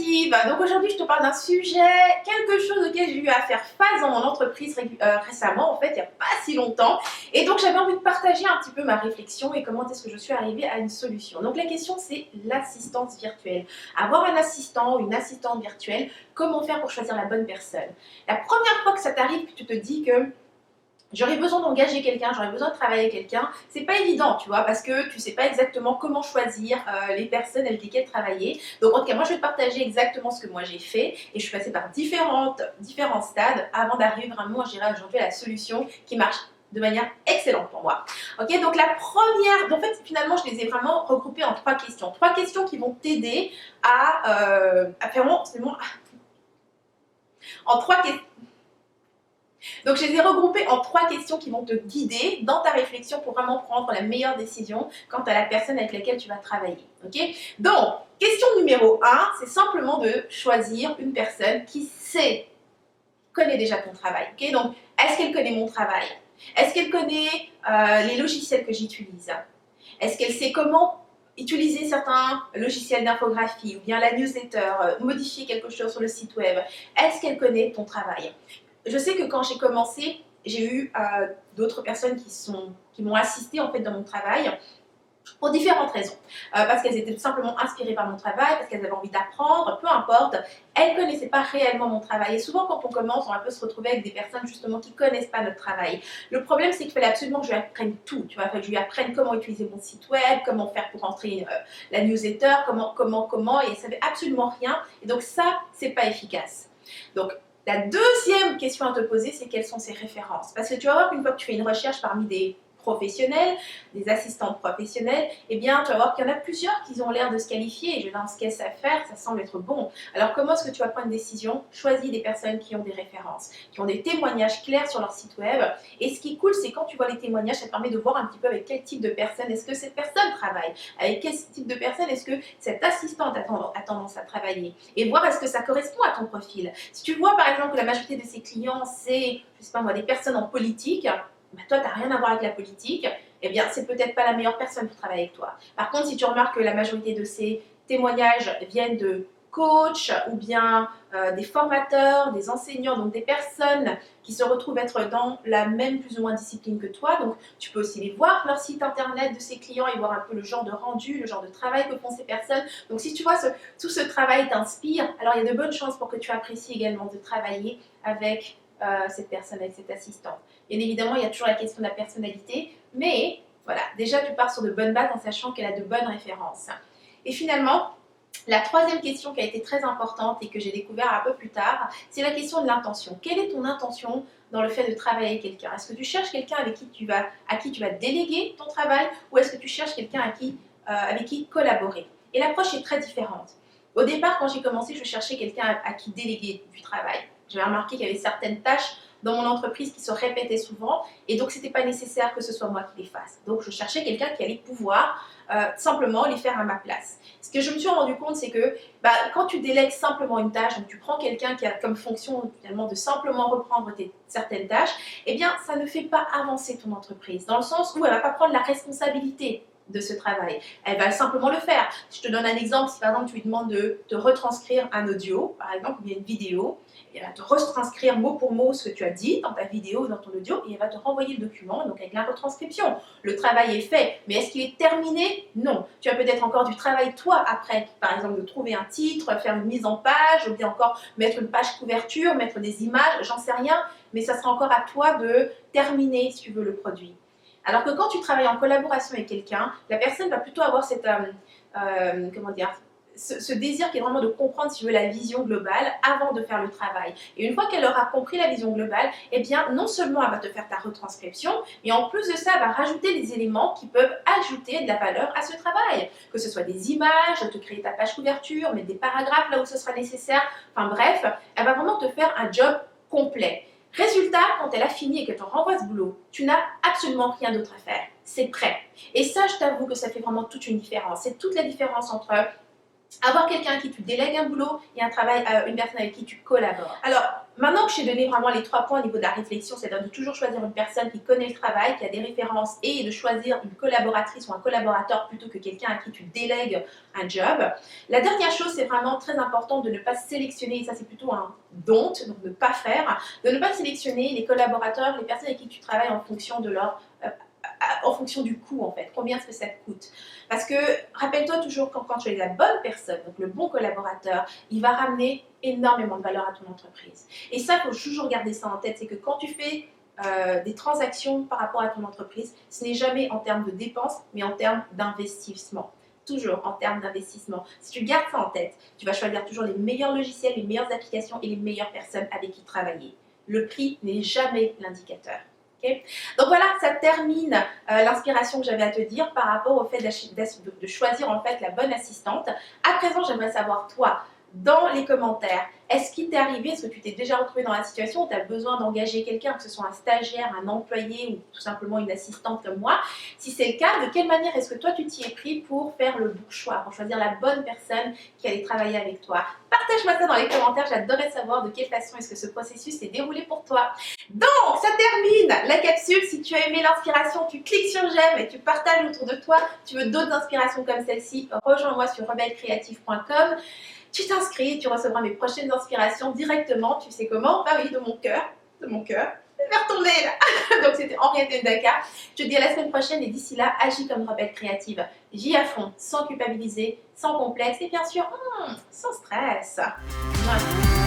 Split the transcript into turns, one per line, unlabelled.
créative. Donc aujourd'hui, je te parle d'un sujet, quelque chose auquel j'ai eu à faire face dans mon entreprise récemment, en fait, il n'y a pas si longtemps. Et donc j'avais envie de partager un petit peu ma réflexion et comment est-ce que je suis arrivée à une solution. Donc la question, c'est l'assistance virtuelle. Avoir un assistant ou une assistante virtuelle, comment faire pour choisir la bonne personne? La première fois que ça t'arrive, que tu te dis que j'aurais besoin d'engager quelqu'un, j'aurais besoin de travailler avec quelqu'un, c'est pas évident, tu vois, parce que tu sais pas exactement comment choisir les personnes avec lesquelles travailler. Donc en tout cas, moi je vais te partager exactement ce que moi j'ai fait et je suis passée par différents stades avant d'arriver vraiment, je dirais aujourd'hui, à la solution qui marche de manière excellente pour moi. Ok, donc la première, en fait finalement je les ai vraiment regroupées en trois questions qui vont t'aider à faire en trois questions. Donc je les ai regroupés en trois questions qui vont te guider dans ta réflexion pour vraiment prendre la meilleure décision quant à la personne avec laquelle tu vas travailler. Okay, donc, question numéro 1, c'est simplement de choisir une personne qui connaît déjà ton travail. Okay, donc, est-ce qu'elle connaît mon travail? Est-ce qu'elle connaît les logiciels que j'utilise? Est-ce qu'elle sait comment utiliser certains logiciels d'infographie ou bien la newsletter, modifier quelque chose sur le site web? Est-ce qu'elle connaît ton travail? Je sais que quand j'ai commencé, j'ai eu d'autres personnes qui m'ont assisté en fait dans mon travail pour différentes raisons. Parce qu'elles étaient tout simplement inspirées par mon travail, parce qu'elles avaient envie d'apprendre, peu importe. Elles ne connaissaient pas réellement mon travail. Et souvent, quand on commence, on va un peu se retrouver avec des personnes justement qui ne connaissent pas notre travail. Le problème, c'est qu'il fallait absolument que je lui apprenne tout. Tu vois, que je lui apprenne comment utiliser mon site web, comment faire pour entrer la newsletter, comment, et elle ne savait absolument rien. Et donc ça, c'est pas efficace. Donc, la deuxième question à te poser, c'est quelles sont ses références? Parce que tu vas voir qu'une fois que tu fais une recherche parmi des professionnels, des assistantes professionnelles, eh bien, tu vas voir qu'il y en a plusieurs qui ont l'air de se qualifier. Et je dans ce qu'elles savent faire, ça semble être bon. Alors, comment est-ce que tu vas prendre une décision? Choisis des personnes qui ont des références, qui ont des témoignages clairs sur leur site web. Et ce qui est cool, c'est quand tu vois les témoignages, ça te permet de voir un petit peu avec quel type de personne est-ce que cette personne travaille, avec quel type de personne est-ce que cette assistante a tendance à travailler, et voir est-ce que ça correspond à ton profil. Si tu vois, par exemple, que la majorité de ses clients, c'est, je sais pas moi, des personnes en politique, bah, toi, tu n'as rien à voir avec la politique, eh bien, c'est peut-être pas la meilleure personne pour travailler avec toi. Par contre, si tu remarques que la majorité de ces témoignages viennent de coachs ou bien des formateurs, des enseignants, donc des personnes qui se retrouvent être dans la même plus ou moins discipline que toi, donc tu peux aussi les voir, leur site internet de ces clients et voir un peu le genre de rendu, le genre de travail que font ces personnes. Donc si tu vois, tout ce travail t'inspire, alors il y a de bonnes chances pour que tu apprécies également de travailler avec cette personne, avec cet assistant. Bien évidemment, il y a toujours la question de la personnalité, mais voilà, déjà tu pars sur de bonnes bases en sachant qu'elle a de bonnes références. Et finalement, la troisième question qui a été très importante et que j'ai découvert un peu plus tard, c'est la question de l'intention. Quelle est ton intention dans le fait de travailler avec quelqu'un? Est-ce que tu cherches quelqu'un à qui tu vas déléguer ton travail, ou est-ce que tu cherches quelqu'un avec qui collaborer? Et l'approche est très différente. Au départ, quand j'ai commencé, je cherchais quelqu'un à qui déléguer du travail. J'avais remarqué qu'il y avait certaines tâches dans mon entreprise qui se répétaient souvent, et donc c'était pas nécessaire que ce soit moi qui les fasse. Donc je cherchais quelqu'un qui allait pouvoir simplement les faire à ma place. Ce que je me suis rendu compte, c'est que quand tu délègues simplement une tâche, donc tu prends quelqu'un qui a comme fonction finalement de simplement reprendre certaines tâches, eh bien ça ne fait pas avancer ton entreprise, dans le sens où elle va pas prendre la responsabilité de ce travail. Elle va simplement le faire. Je te donne un exemple, si par exemple tu lui demandes de te retranscrire un audio, par exemple, ou bien une vidéo, elle va te retranscrire mot pour mot ce que tu as dit dans ta vidéo ou dans ton audio, et elle va te renvoyer le document, donc avec la retranscription. Le travail est fait, mais est-ce qu'il est terminé? Non. Tu as peut-être encore du travail, toi, après, par exemple, de trouver un titre, faire une mise en page, ou bien encore mettre une page couverture, mettre des images, j'en sais rien, mais ça sera encore à toi de terminer, si tu veux, le produit. Alors que quand tu travailles en collaboration avec quelqu'un, la personne va plutôt avoir cette, ce désir qui est vraiment de comprendre, si tu veux, la vision globale avant de faire le travail. Et une fois qu'elle aura compris la vision globale, eh bien, non seulement elle va te faire ta retranscription, mais en plus de ça, elle va rajouter des éléments qui peuvent ajouter de la valeur à ce travail. Que ce soit des images, te créer ta page couverture, mettre des paragraphes là où ce sera nécessaire. Enfin bref, elle va vraiment te faire un job complet. Résultat, quand elle a fini et qu'elle te renvoie ce boulot, tu n'as absolument rien d'autre à faire. C'est prêt. Et ça, je t'avoue que ça fait vraiment toute une différence. C'est toute la différence entre avoir quelqu'un à qui tu délègues un boulot et un travail, une personne avec qui tu collabores. Alors, maintenant que je t'ai donné vraiment les 3 points au niveau de la réflexion, c'est-à-dire de toujours choisir une personne qui connaît le travail, qui a des références et de choisir une collaboratrice ou un collaborateur plutôt que quelqu'un à qui tu délègues un job. La dernière chose, c'est vraiment très important de ne pas sélectionner, et ça c'est plutôt un don't, donc ne pas faire, de ne pas sélectionner les collaborateurs, les personnes avec qui tu travailles en fonction de leur en fonction du coût en fait, combien est-ce que ça te coûte. Parce que rappelle-toi toujours quand tu es la bonne personne, donc le bon collaborateur, il va ramener énormément de valeur à ton entreprise. Et ça, il faut toujours garder ça en tête, c'est que quand tu fais des transactions par rapport à ton entreprise, ce n'est jamais en termes de dépenses, mais en termes d'investissement. Toujours en termes d'investissement. Si tu gardes ça en tête, tu vas choisir toujours les meilleurs logiciels, les meilleures applications et les meilleures personnes avec qui travailler. Le prix n'est jamais l'indicateur. Okay. Donc voilà, ça termine l'inspiration que j'avais à te dire par rapport au fait de choisir en fait la bonne assistante. À présent, j'aimerais savoir toi, dans les commentaires, est-ce qu'il t'est arrivé, est-ce que tu t'es déjà retrouvé dans la situation où tu as besoin d'engager quelqu'un, que ce soit un stagiaire, un employé ou tout simplement une assistante comme moi? Si c'est le cas, de quelle manière est-ce que toi tu t'y es pris pour faire le bon choix, pour choisir la bonne personne qui allait travailler avec toi? Partage-moi ça dans les commentaires, j'adorerais savoir de quelle façon est-ce que ce processus s'est déroulé pour toi. Donc, ça termine la capsule. Si tu as aimé l'inspiration, tu cliques sur j'aime et tu partages autour de toi. Tu veux d'autres inspirations comme celle-ci, rejoins-moi sur rebellecreative.com. Tu t'inscris, tu recevras mes prochaines inspirations directement. Tu sais comment? Bah oui, de mon cœur, vers ton mail. Donc, c'était Henriette Ndaka. Je te dis à la semaine prochaine et d'ici là, agis comme rebelle créative. Vis à fond, sans culpabiliser, sans complexe et bien sûr, sans stress. Voilà.